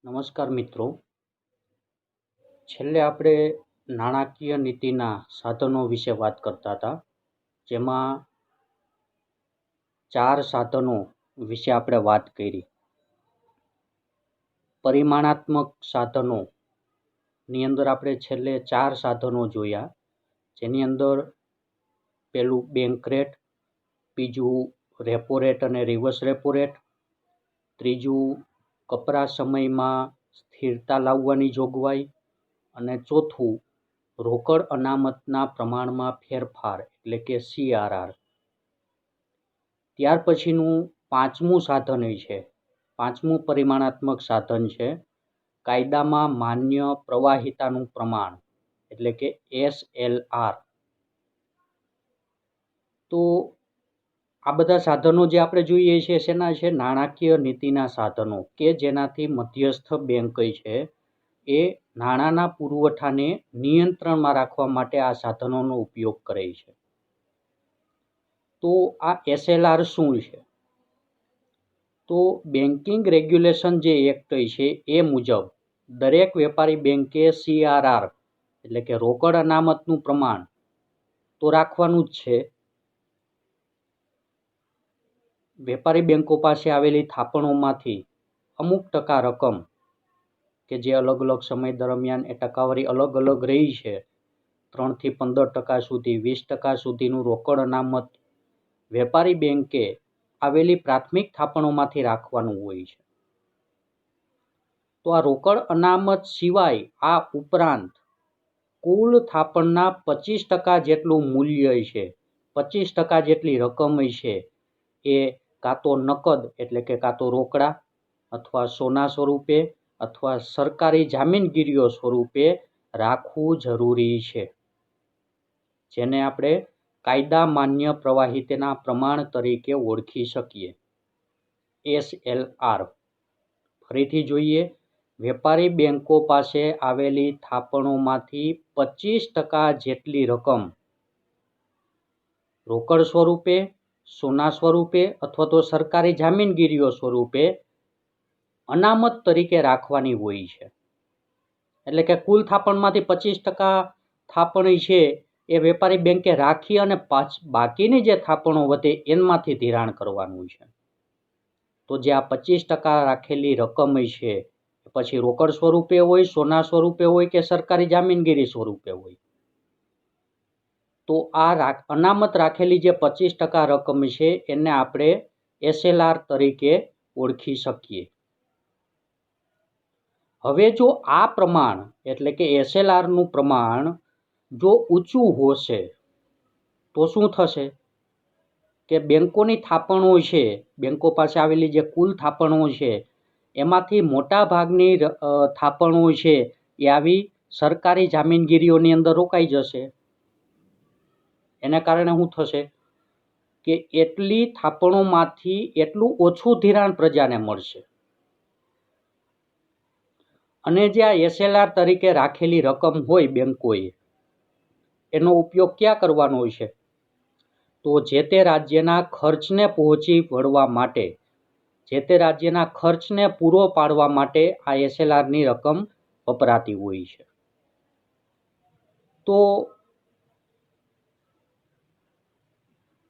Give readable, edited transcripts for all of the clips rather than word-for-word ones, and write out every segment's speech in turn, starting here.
નમસ્કાર મિત્રો, છેલ્લે આપણે નાણાકીય નીતિના સાધનો વિશે વાત કરતા હતા, જેમાં 4 સાધનો વિશે આપણે વાત કરી. પરિમાણાત્મક સાધનોની અંદર આપણે છેલ્લે 4 સાધનો જોયા, જેની અંદર પહેલું બેંક રેટ, બીજું રેપો રેટ અને રિવર્સ રેપો રેટ, ત્રીજું કપરા સમયમાં સ્થિરતા લાવવાની જોગવાઈ, અને ચોથું રોકડ અનામતના પ્રમાણમાં ફેરફાર એટલે કે CRR. ત્યાર પછીનું પાંચમું સાધન છે, પાંચમું પરિમાણાત્મક સાધન છે કાયદામાં માન્ય પ્રવાહિતાનું પ્રમાણ એટલે કે SLR. તો આ બધા સાધનો જે આપણે જોઈએ છીએ શેના છે? નાણાકીય નીતિના સાધનો, કે જેનાથી મધ્યસ્થ બેંક છે એ નાણાંના પુરવઠાને નિયંત્રણમાં રાખવા માટે આ સાધનોનો ઉપયોગ કરે છે. તો આ SLR શું છે? તો બેન્કિંગ રેગ્યુલેશન જે એક્ટ છે એ મુજબ દરેક વેપારી બેંકે CRR એટલે કે રોકડ અનામતનું પ્રમાણ તો રાખવાનું જ છે. વેપારી બેંકો પાસે આવેલી થાપણોમાંથી અમુક ટકા રકમ કે જે અલગ અલગ સમય દરમિયાન એ ટકાવારી અલગ અલગ રહી છે, 3 થી 15% સુધી, 20% સુધીનું રોકડ અનામત વેપારી બેંકે આવેલી પ્રાથમિક થાપણોમાંથી રાખવાનું હોય છે. તો આ રોકડ અનામત સિવાય આ ઉપરાંત કુલ થાપણના 25% જેટલું મૂલ્ય છે, 25% જેટલી રકમ છે એ કાં તો નકદ એટલે કે કાં તો રોકડા અથવા સોના સ્વરૂપે અથવા સરકારી જામીનગીરીઓ સ્વરૂપે રાખવું જરૂરી છે, જેને આપણે કાયદા માન્ય પ્રવાહિતાના પ્રમાણ તરીકે ઓળખી શકીએ, SLR. ફરીથી જોઈએ, વેપારી બેંકો પાસે આવેલી થાપણોમાંથી 25% જેટલી રકમ રોકડ સ્વરૂપે, સોના સ્વરૂપે અથવા તો સરકારી જામીનગીરીઓ સ્વરૂપે અનામત તરીકે રાખવાની હોય છે. એટલે કે કુલ થાપણમાંથી 25% થાપણ છે એ વેપારી બેંકે રાખી અને બાકીની જે થાપણો વધે એમાંથી ધિરાણ કરવાનું છે. તો જે આ 25% રાખેલી રકમ છે પછી રોકડ સ્વરૂપે હોય, સોના સ્વરૂપે હોય કે સરકારી જામીનગીરી સ્વરૂપે હોય, તો આ અનામત રાખેલી જે 25% રકમ છે એને આપણે SLR તરીકે ઓળખી શકીએ. હવે જો આ પ્રમાણ એટલે કે SLRનું પ્રમાણ જો ઊંચું હશે તો શું થશે કે બેંકોની થાપણો છે, બેંકો પાસે આવેલી જે કુલ થાપણો છે એમાંથી મોટા ભાગની થાપણો છે એ આવી સરકારી જામીનગીરીઓની અંદર રોકાઈ જશે. એને કારણે શું થશે કે એટલી થાપણોમાંથી એટલું ઓછું ધિરાણ પ્રજાને મળશે. અને જે આ SLR તરીકે રાખેલી રકમ હોય બેંકોએ, એનો ઉપયોગ ક્યાં કરવાનો છે? તો જે તે રાજ્યના ખર્ચને પહોંચી વળવા માટે, જે તે રાજ્યના ખર્ચને પૂરો પાડવા માટે આ SLRની રકમ વપરાતી હોય છે. તો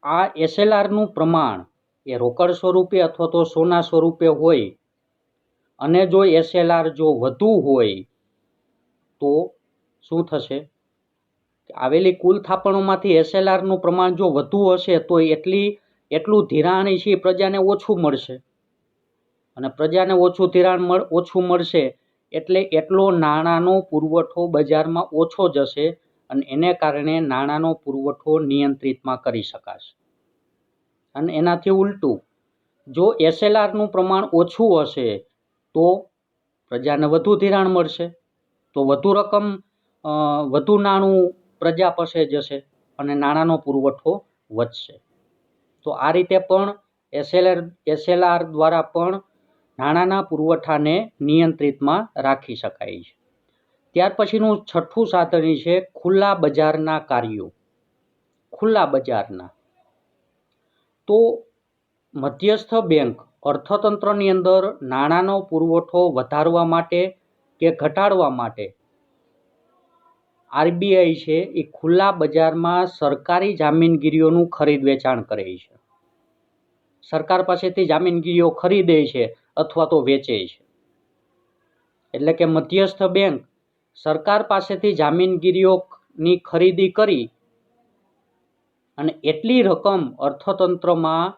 આ SLRનું પ્રમાણ એ રોકડ સ્વરૂપે અથવા તો સોના સ્વરૂપે હોય અને જો SLR જો વધુ હોય તો શું થશે? આવેલી કુલ થાપણોમાંથી SLRનું પ્રમાણ જો વધુ હશે તો એટલું ધિરાણ છે પ્રજાને ઓછું મળશે, અને પ્રજાને ઓછું ધિરાણ ઓછું મળશે એટલે એટલો નાણાંનો પુરવઠો બજારમાં ઓછો જશે અને એને કારણે નાણાંનો પુરવઠો નિયંત્રિતમાં કરી શકાશે. અને એનાથી ઉલટું, જો SLRનું પ્રમાણ ઓછું હશે તો પ્રજાને વધુ ધિરાણ મળશે, તો વધુ રકમ, વધુ નાણું પ્રજા પાસે જશે અને નાણાંનો પુરવઠો વધશે. તો આ રીતે પણ SLR દ્વારા પણ નાણાંના પુરવઠાને નિયંત્રિતમાં રાખી શકાય છે. ત્યાર પછીનું છઠ્ઠું સાધન છે ખુલ્લા બજારના કાર્યો. ખુલ્લા બજારના, તો મધ્યસ્થ બેંક અર્થતંત્રની અંદર નાણાંનો પુરવઠો વધારવા માટે કે ઘટાડવા માટે આરબીઆઈ છે એ ખુલ્લા બજારમાં સરકારી જામીનગીરીઓનું ખરીદ વેચાણ કરે છે. સરકાર પાસેથી જામીનગીરીઓ ખરીદે છે અથવા તો વેચે છે. એટલે કે મધ્યસ્થ બેંક સરકાર પાસેથી જામીનગીરીઓની ખરીદી કરી અને એટલી રકમ અર્થતંત્રમાં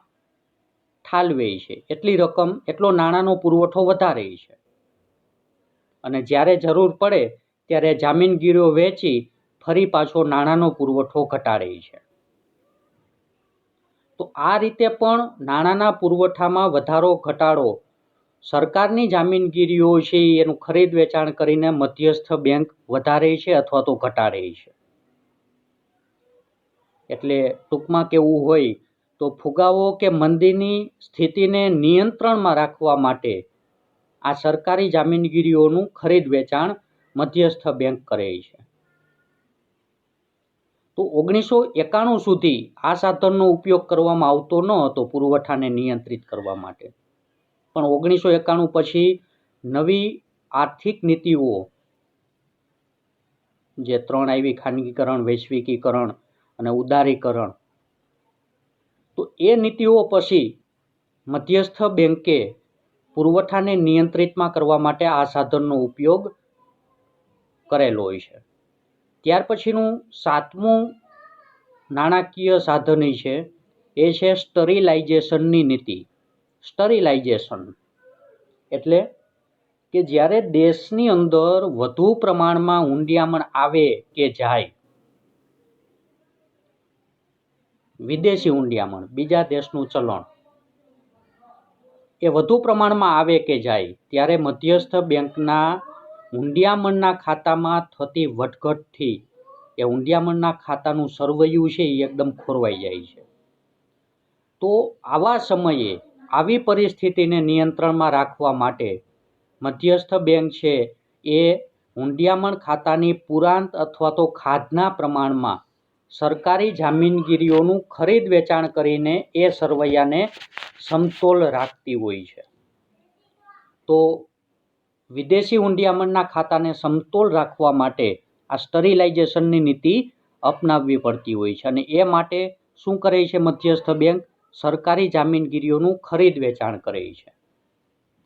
ઠાલવે છે, એટલો નાણાંનો પુરવઠો વધારે છે અને જ્યારે જરૂર પડે ત્યારે જામીનગીરીઓ વેચી ફરી પાછો નાણાંનો પુરવઠો ઘટાડે છે. તો આ રીતે પણ નાણાંના પુરવઠામાં વધારો ઘટાડો સરકારની જામીનગીરીઓ છે એનું ખરીદ વેચાણ કરીને મધ્યસ્થ બેંક વધારે છે અથવા તો ઘટાડે છે. એટલે ટૂંકમાં કેવું હોય તો ફુગાવો કે મંદીની સ્થિતિને નિયંત્રણમાં રાખવા માટે આ સરકારી જામીનગીરીઓનું ખરીદ વેચાણ મધ્યસ્થ બેંક કરે છે. તો 1991 સુધી આ સાધનનો ઉપયોગ કરવામાં આવતો ન હતો પુરવઠાને નિયંત્રિત કરવા માટે, પણ 1991 પછી નવી આર્થિક નીતિઓ જે 3 આવી, ખાનગીકરણ, વૈશ્વિકીકરણ અને ઉદારીકરણ, તો એ નીતિઓ પછી મધ્યસ્થ બેંકે પુરવઠાને નિયંત્રિતમાં કરવા માટે આ સાધનનો ઉપયોગ કરેલો હોય છે. ત્યાર પછીનું 7મું નાણાકીય સાધન છે એ છે સ્ટરીલાઇઝેશનની નીતિ. સ્ટરીલાઇઝેશન એટલે કે જ્યારે દેશની અંદર વધુ પ્રમાણમાં હુંડિયામણ આવે કે જાય, વિદેશી હુંડિયામણ, બીજા દેશનું ચલણ એ વધુ પ્રમાણમાં આવે કે જાય ત્યારે મધ્યસ્થ બેંકના હુંડિયામણના ખાતામાં થતી વધઘટથી એ હુંડિયામણના ખાતાનું સરવૈયું છે એ એકદમ ખોરવાઈ જાય છે. તો આવા સમયે આવી પરિસ્થિતિને નિયંત્રણમાં રાખવા માટે મધ્યસ્થ બેંક છે એ હુંડિયામણ ખાતાની પુરાંત અથવા તો ખાધના પ્રમાણમાં સરકારી જામીનગીરીઓનું ખરીદ વેચાણ કરીને એ સરવૈયાને સમતોલ રાખતી હોય છે. તો વિદેશી હુંડિયામણના ખાતાને સમતોલ રાખવા માટે આ સ્ટરીલાઇઝેશનની નીતિ અપનાવવી પડતી હોય છે અને એ માટે શું કરે છે મધ્યસ્થ બેંક? સરકારી જામીનગીરીઓનું ખરીદ વેચાણ કરે છે,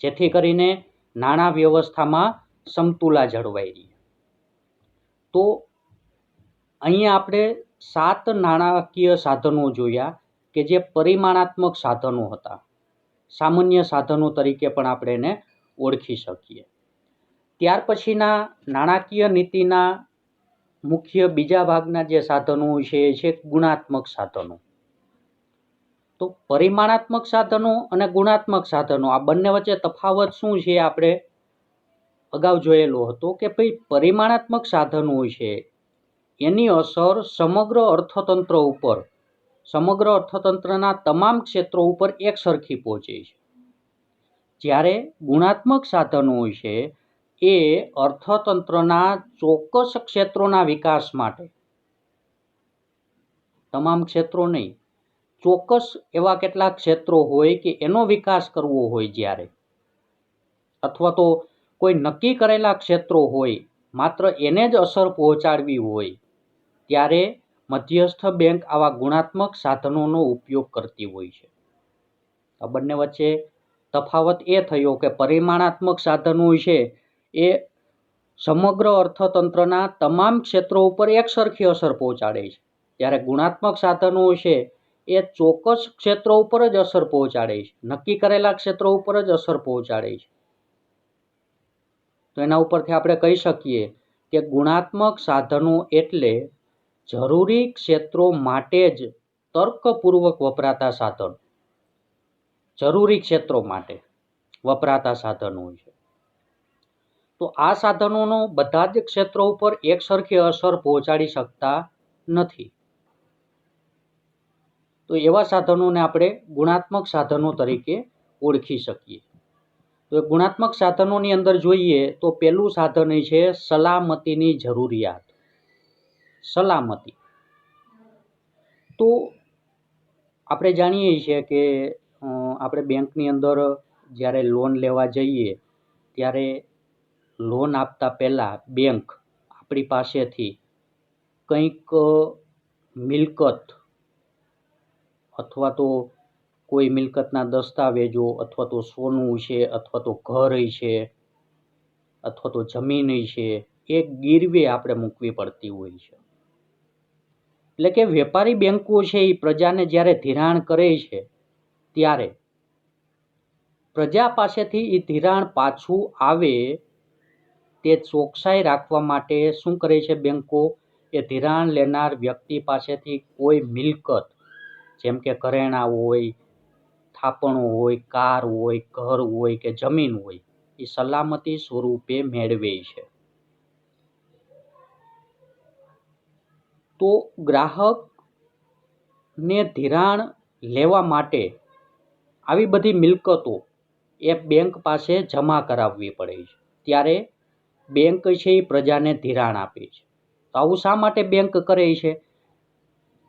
જેથી કરીને નાણાં વ્યવસ્થામાં સમતુલા જળવાઈ રહે. તો અહીંયા આપણે 7 નાણાકીય સાધનો જોયા કે જે પરિમાણાત્મક સાધનો હતા, સામાન્ય સાધનો તરીકે પણ આપણે એને ઓળખી શકીએ. ત્યાર પછીના નાણાકીય નીતિના મુખ્ય બીજા ભાગના જે સાધનો છે એ છે ગુણાત્મક સાધનો. તો પરિમાણાત્મક સાધનો અને ગુણાત્મક સાધનો આ બંને વચ્ચે તફાવત શું છે આપણે અગાઉ જોયેલો હતો કે ભાઈ પરિમાણાત્મક સાધનો છે એની અસર સમગ્ર અર્થતંત્ર ઉપર, સમગ્ર અર્થતંત્રના તમામ ક્ષેત્રો ઉપર એક સરખી પહોંચે છે. જ્યારે ગુણાત્મક સાધનો છે એ અર્થતંત્રના ચોક્કસ ક્ષેત્રોના વિકાસ માટે, તમામ ક્ષેત્રો નહીં, ચોક્કસ એવા કેટલાક ક્ષેત્રો હોય કે એનો વિકાસ કરવો હોય જ્યારે, અથવા તો કોઈ નક્કી કરેલા ક્ષેત્રો હોય માત્ર એને જ અસર પહોંચાડવી હોય ત્યારે મધ્યસ્થ બેંક આવા ગુણાત્મક સાધનોનો ઉપયોગ કરતી હોય છે. આ બંને વચ્ચે તફાવત એ થયો કે પરિમાણાત્મક સાધનો છે એ સમગ્ર અર્થતંત્રના તમામ ક્ષેત્રો ઉપર એક સરખી અસર પહોંચાડે છે, જ્યારે ગુણાત્મક સાધનો છે એ ચોક્કસ ક્ષેત્રો ઉપર જ અસર પહોંચાડે છે, નક્કી કરેલા ક્ષેત્રો ઉપર જ અસર પહોંચાડે છે. તો એના ઉપરથી આપણે કહી શકીએ કે ગુણાત્મક સાધનો એટલે જરૂરી ક્ષેત્રો માટે જ તર્કપૂર્વક વપરાતા સાધનો, જરૂરી ક્ષેત્રો માટે વપરાતા સાધનો છે. તો આ સાધનોનો બધા જ ક્ષેત્રો ઉપર એક સરખી અસર પહોંચાડી શકતા નથી. તો એવા સાધનોને આપણે ગુણાત્મક સાધનો તરીકે ઓળખી શકીએ. તો ગુણાત્મક સાધનોની અંદર જોઈએ તો પહેલું સાધન છે સલામતીની જરૂરિયાત. સલામતી. તો આપણે જાણીએ છીએ કે આપણે બેંકની અંદર જ્યારે લોન લેવા જઈએ ત્યારે લોન આપતા પહેલાં બેંક આપણી પાસેથી કંઈક મિલકત અથવા તો કોઈ મિલકતના દસ્તાવેજો અથવા તો સોનું છે અથવા તો ઘર છે અથવા તો જમીન છે એ ગીરવે આપણે મૂકવી પડતી હોય છે. એટલે કે વેપારી બેંકો છે એ પ્રજાને જ્યારે ધિરાણ કરે છે ત્યારે પ્રજા પાસેથી એ ધિરાણ પાછું આવે તે ચોકસાઈ રાખવા માટે શું કરે છે બેંકો? એ ધિરાણ લેનાર વ્યક્તિ પાસેથી કોઈ મિલકત જેમ કે ઘરેણાં હોય, થાપણો હોય, કાર હોય, ઘર હોય કે જમીન હોય એ સલામતી સ્વરૂપે મેળવે છે. તો ગ્રાહકને ધિરાણ લેવા માટે આવી બધી મિલકતો એ બેંક પાસે જમા કરાવવી પડે છે. ત્યારે બેંક છે એ પ્રજાને ધિરાણ આપે છે. તો આવું શા માટે બેંક કરે છે?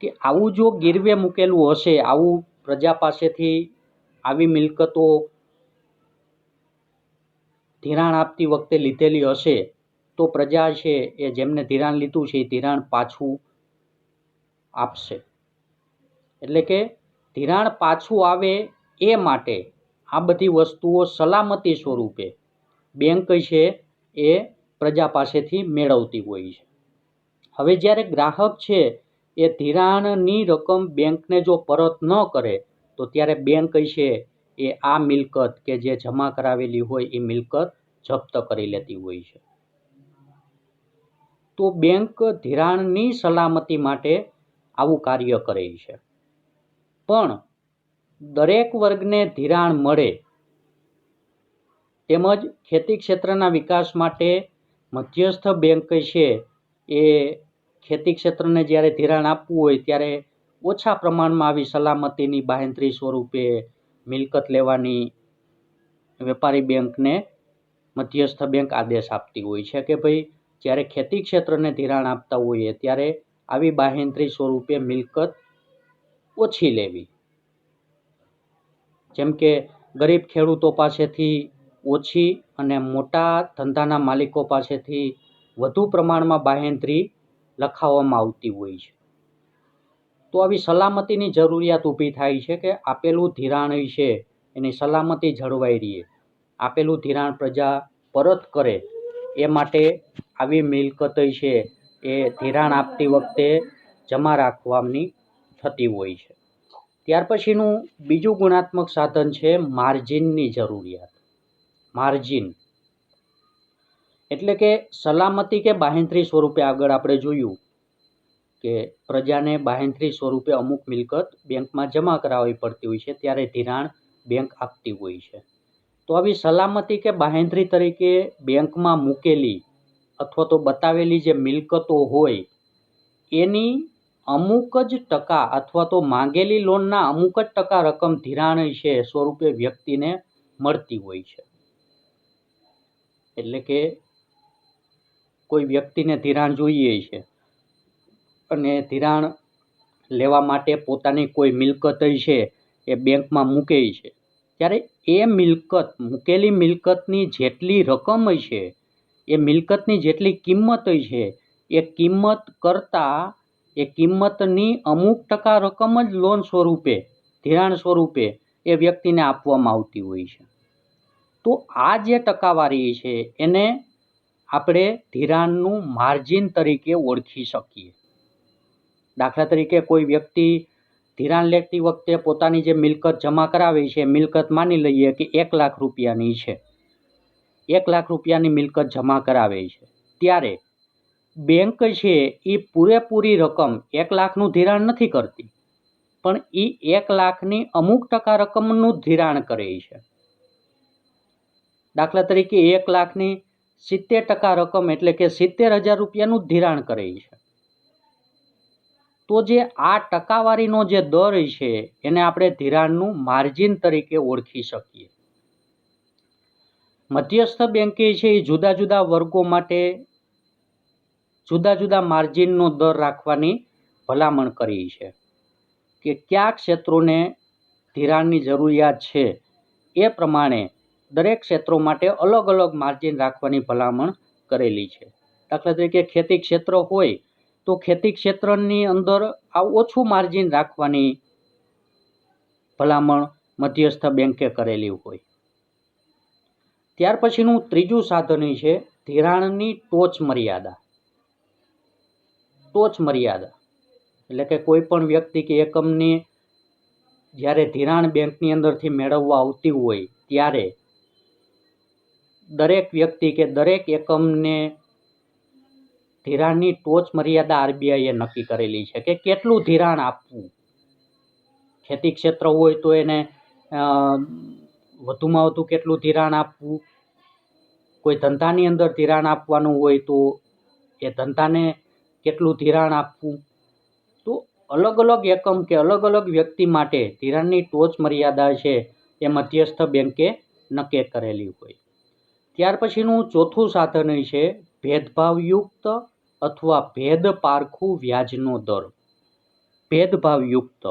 કે આવું જો ગીરવે મૂકેલું હશે, આવું પ્રજા પાસેથી આવી મિલકતો ધિરાણ આપતી વખતે લીધેલી હશે તો પ્રજા છે એ જેમને ધિરાણ લીધું છે એ ધિરાણ પાછું આપશે. એટલે કે ધિરાણ પાછું આવે એ માટે આ બધી વસ્તુઓ સલામતી સ્વરૂપે બેંક છે એ પ્રજા પાસેથી મેળવતી હોય છે. હવે જ્યારે ગ્રાહક છે એ ધિરાણની રકમ બેંકને જો પરત ન કરે તો ત્યારે બેંક છે એ આ મિલકત કે જે જમા કરાવેલી હોય એ મિલકત જપ્ત કરી લેતી હોય છે. તો બેંક ધિરાણની સલામતી માટે આવું કાર્ય કરે છે. પણ દરેક વર્ગને ધિરાણ મળે તેમજ ખેતી ક્ષેત્રના વિકાસ માટે મધ્યસ્થ બેંક છે એ ખેતી ક્ષેત્રને જ્યારે ધિરાણ આપવું હોય ત્યારે ઓછા પ્રમાણમાં આવી સલામતીની બાહેંધરી સ્વરૂપે મિલકત લેવાની વેપારી બેંકને મધ્યસ્થ બેંક આદેશ આપતી હોય છે કે ભાઈ જ્યારે ખેતી ક્ષેત્રને ધિરાણ આપતા હોઈએ ત્યારે આવી બાહેંધરી સ્વરૂપે મિલકત ઓછી લેવી. જેમ કે ગરીબ ખેડૂતો પાસેથી ઓછી અને મોટા ધંધાના માલિકો પાસેથી વધુ પ્રમાણમાં બાહેંધરી લખાવવામાં આવતી હોય છે. તો આવી સલામતીની જરૂરિયાત ઊભી થાય છે કે આપેલું ધિરાણ છે એની સલામતી જળવાઈ રહે, આપેલું ધિરાણ પ્રજા પરત કરે એ માટે આવી મિલકત છે એ ધિરાણ આપતી વખતે જમા રાખવાની થતી હોય છે. ત્યાર પછીનું બીજું ગુણાત્મક સાધન છે માર્જિનની જરૂરિયાત. માર્જિન એટલે કે સલામતી કે બાહેંધરી સ્વરૂપે આગળ આપણે જોયું કે પ્રજાને બાહેંધરી સ્વરૂપે અમુક મિલકત બેંકમાં જમા કરાવવી પડતી હોય છે ત્યારે ધિરાણ બેંક આપતી હોય છે. તો આવી સલામતી કે બાહેંધરી તરીકે બેંકમાં મૂકેલી અથવા તો બતાવેલી જે મિલકતો હોય એની અમુક જ ટકા અથવા તો માંગેલી લોનના અમુક જ ટકા રકમ ધિરાણ છે સ્વરૂપે વ્યક્તિને મળતી હોય છે. એટલે કે કોઈ વ્યક્તિને ધિરાણ જોઈએ છે અને ધિરાણ લેવા માટે પોતાની કોઈ મિલકત છે એ બેંકમાં મૂકે છે ત્યારે એ મિલકત મૂકેલી મિલકતની જેટલી રકમ છે એ મિલકતની જેટલી કિંમત છે એ કિંમત કરતાં એ કિંમતની અમુક ટકા રકમ જ લોન સ્વરૂપે ધિરાણ સ્વરૂપે એ વ્યક્તિને આપવામાં આવતી હોય છે. તો આ જે ટકાવારી છે એને આપણે ધિરાણનું માર્જિન તરીકે ઓળખી શકીએ. દાખલા તરીકે કોઈ વ્યક્તિ ધિરાણ લેતી વખતે પોતાની જે મિલકત જમા કરાવી છે મિલકત માની લઈએ કે 1 લાખ રૂપિયાની છે, 1 લાખ રૂપિયાની મિલકત જમા કરાવે છે ત્યારે બેંક છે એ પૂરેપૂરી રકમ 1 લાખનું ધિરાણ નથી કરતી પણ એ 1 લાખની અમુક ટકા રકમનું ધિરાણ કરે છે. દાખલા તરીકે 1 લાખની 70% રકમ એટલે કે 70,000 રૂપિયાનું ધિરાણ કરે છે. તો જે આ ટકાવારીનો જે દર છે એને આપણે ધિરાણનું માર્જિન તરીકે ઓળખી શકીએ. મધ્યસ્થ બેંકે છે એ જુદા જુદા વર્ગો માટે જુદા જુદા માર્જિનનો દર રાખવાની ભલામણ કરી છે કે કયા ક્ષેત્રોને ધિરાણની જરૂરિયાત છે એ પ્રમાણે દરેક ક્ષેત્રો માટે અલગ અલગ માર્જિન રાખવાની ભલામણ કરેલી છે. દાખલા તરીકે ખેતી ક્ષેત્ર હોય તો ખેતી ક્ષેત્રની અંદર આ ઓછું માર્જિન રાખવાની ભલામણ મધ્યસ્થ બેંકે કરેલી હોય. ત્યાર પછીનું ત્રીજું સાધન છે ધિરાણની ટોચ મર્યાદા. ટોચ મર્યાદા એટલે કે કોઈ પણ વ્યક્તિ કે એકમને જ્યારે ધિરાણ બેંકની અંદરથી મેળવવા આવતી હોય ત્યારે દરેક વ્યક્તિ કે દરેક એકમને ધિરાણની ટોચ મર્યાદા આરબીઆઈએ નક્કી કરેલી છે કે કેટલું ધિરાણ આપવું. ખેતી ક્ષેત્ર હોય તો એને વધુમાં વધુ કેટલું ધિરાણ આપવું, કોઈ ધંધાની અંદર ધિરાણ આપવાનું હોય તો એ ધંધાને કેટલું ધિરાણ આપવું. તો અલગ અલગ એકમ કે અલગ અલગ વ્યક્તિ માટે ધિરાણની ટોચ મર્યાદા છે એ મધ્યસ્થ બેંકે નક્કી કરેલી હોય. ત્યાર પછીનું ચોથું સાધન છે ભેદભાવયુક્ત અથવા ભેદ પારખું વ્યાજનો દર. ભેદભાવયુક્ત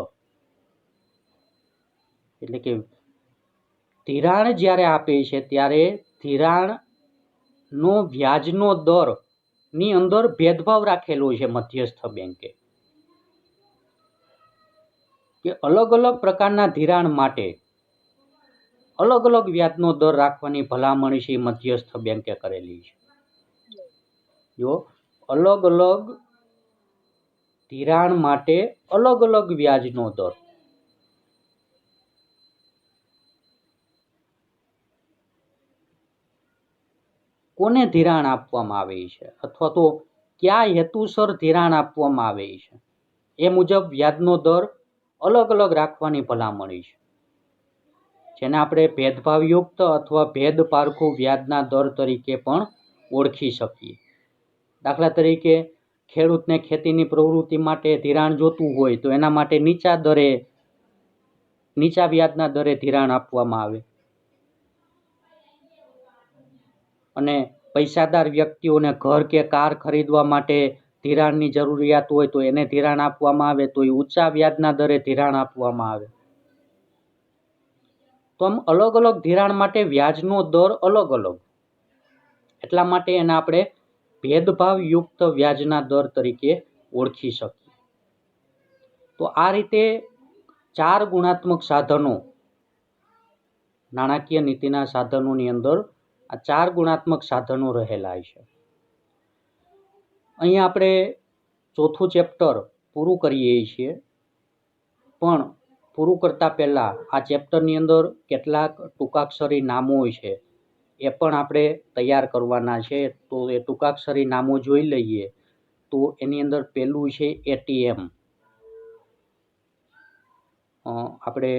એટલે કે ધિરાણ જ્યારે આપે છે ત્યારે ધિરાણનો વ્યાજનો દર ની અંદર ભેદભાવ રાખેલો છે મધ્યસ્થ બેંકે કે અલગ અલગ પ્રકારના ધિરાણ માટે અલગ અલગ વ્યાજનો દર રાખવાની ભલામણ છે મધ્યસ્થ બેંકે કરેલી છે. જો અલગ અલગ ધિરાણ માટે અલગ અલગ વ્યાજનો દર. કોને ધિરાણ આપવામાં આવે છે અથવા તો કયા હેતુસર ધિરાણ આપવામાં આવે છે એ મુજબ વ્યાજનો દર અલગ અલગ રાખવાની ભલામણ છે, જેને આપણે ભેદભાવયુક્ત અથવા ભેદ પારખું વ્યાજના દર તરીકે પણ ઓળખી શકીએ. દાખલા તરીકે ખેડૂતને ખેતીની પ્રવૃત્તિ માટે ધિરાણ જોતું હોય તો એના માટે નીચા વ્યાજના દરે ધિરાણ આપવામાં આવે અને પૈસાદાર વ્યક્તિઓને ઘર કે કાર ખરીદવા માટે ધિરાણની જરૂરિયાત હોય તો એને ધિરાણ આપવામાં આવે તો એ ઊંચા વ્યાજના દરે ધિરાણ આપવામાં આવે. તો આમ અલગ અલગ ધિરાણ માટે વ્યાજનો દર અલગ અલગ, એટલા માટે એને આપણે ભેદભાવયુક્ત વ્યાજના દર તરીકે ઓળખી શકીએ. તો આ રીતે 4 ગુણાત્મક સાધનો, નાણાકીય નીતિના સાધનોની અંદર આ 4 ગુણાત્મક સાધનો રહેલા છે. અહીંયા આપણે ચોથું ચેપ્ટર પૂરું કરીએ છીએ, પણ પૂરું કરતા પહેલા આ ચેપ્ટરની અંદર કેટલાક ટૂંકાક્ષરી નામો છે એ પણ આપણે તૈયાર કરવાના છે. તો એ ટૂંકાક્ષરી નામો જોઈ લઈએ. તો એની અંદર પહેલું છે એટીએમ. આપણે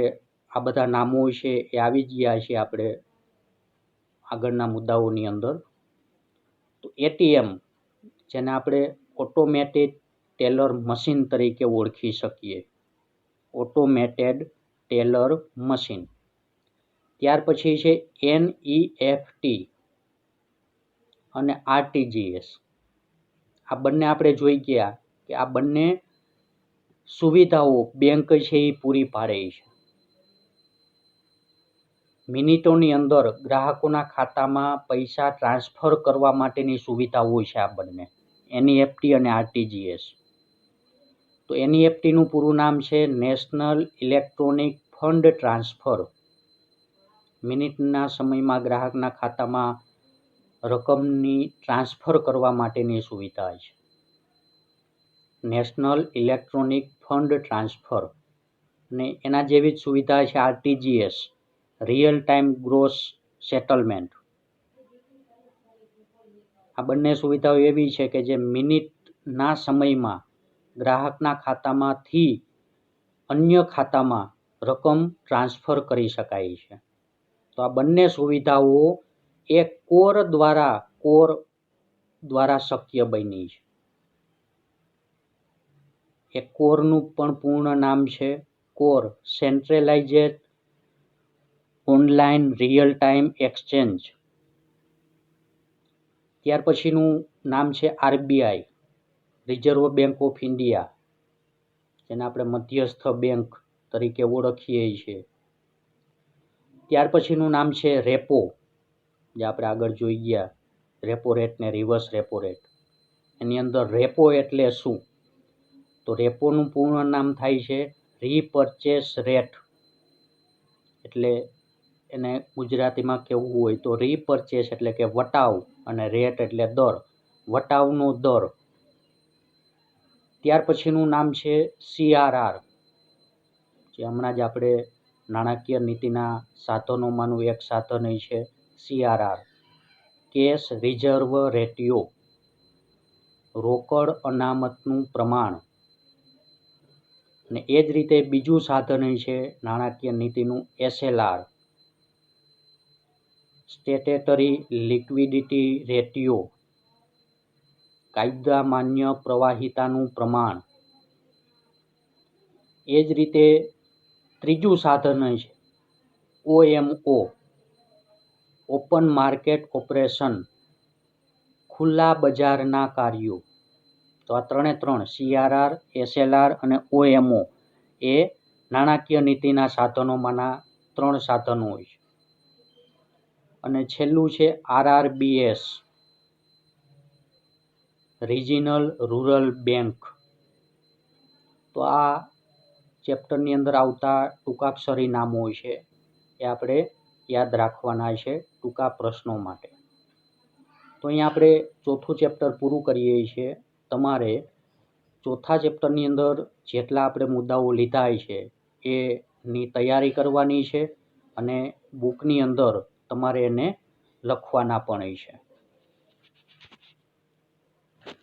આ બધા નામો છે એ આવી જ ગયા છે આપણે આગળના મુદ્દાઓની અંદર. તો એટીએમ જેને આપણે ઓટોમેટેડ ટેલર મશીન તરીકે ઓળખી શકીએ. Automated teller machine. ત્યાર પછી છે એનઈએફટી અને આરટીજીએસ. આ બંને આપણે જોઈ ગયા કે આ બંને સુવિધાઓ બેંક છે એ પૂરી પાડે છે. મિનિટોની અંદર ગ્રાહકોના ખાતામાં પૈસા ટ્રાન્સફર કરવા માટેની સુવિધાઓ છે આ બંને, એનઈએફટી અને આરટીજીએસ. તો એનઈએફટીનું પૂરું નામ છે નેશનલ ઇલેક્ટ્રોનિક ફંડ ટ્રાન્સફર. મિનિટના સમયમાં ગ્રાહકના ખાતામાં રકમની ટ્રાન્સફર કરવા માટેની સુવિધા છે નેશનલ ઇલેક્ટ્રોનિક ફંડ ટ્રાન્સફર. અને એના જેવી જ સુવિધા છે RTGS, real time gross settlement. આ બંને સુવિધાઓ એવી છે કે જે મિનિટના સમયમાં ગ્રાહકના ખાતામાંથી અન્ય ખાતામાં રકમ ટ્રાન્સફર કરી શકાય છે. તો આ બંને સુવિધાઓ એક કોર દ્વારા શક્ય બની છે. એ કોરનું પણ પૂર્ણ નામ છે core centralised online real time exchange. ત્યાર પછીનું નામ છે RBI, reserve bank of India, જેને આપણે મધ્યસ્થ બેંક તરીકે ઓળખીએ છીએ. ત્યાર પછીનું નામ છે રેપો, જે આપણે આગળ જોઈ ગયા, રેપો રેટ ને રિવર્સ રેપો રેટ. એની અંદર રેપો એટલે શું? તો રેપોનું પૂર્ણ નામ થાય છે રીપર્ચેસ રેટ. એટલે એને ગુજરાતીમાં કહેવું હોય તો રીપર્ચેસ એટલે કે વટાવ અને રેટ એટલે દર, વટાવનો દર. ત્યાર પછીનું નામ છે CRR, જે હમણાં જ આપણે નાણાકીય નીતિના સાધનોમાંનું એક સાધન છે CRR, કેશ રિઝર્વ રેટિયો, રોકડ અનામતનું પ્રમાણ. અને એ જ રીતે બીજું સાધન છે નાણાકીય નીતિનું SLR, સ્ટેટેટરી લિક્વિડિટી રેટિયો, કાયદા માન્ય પ્રવાહિતાનું પ્રમાણ. એ જ રીતે ત્રીજું સાધન છે OMO, ઓપન માર્કેટ ઓપરેશન, ખુલ્લા બજારના કાર્યો. તો આ ત્રણે ત્રણ CRR, SLR અને OMO એ નાણાકીય નીતિના સાધનોમાંના 3 સાધનો હોય છે. અને છેલ્લું છે RRBS, રિજિનલ રૂરલ બેંક. તો આ ચેપ્ટરની અંદર આવતા ટૂંકાક્ષરી નામો છે એ આપણે યાદ રાખવાના છે ટૂંકા પ્રશ્નો માટે. તો અહીંયા આપણે ચોથું ચેપ્ટર પૂરું કરીએ છીએ. તમારે ચોથા ચેપ્ટરની અંદર જેટલા આપણે મુદ્દાઓ લીધા છે એની તૈયારી કરવાની છે અને બુકની અંદર તમારે એને લખવાના પણ છે.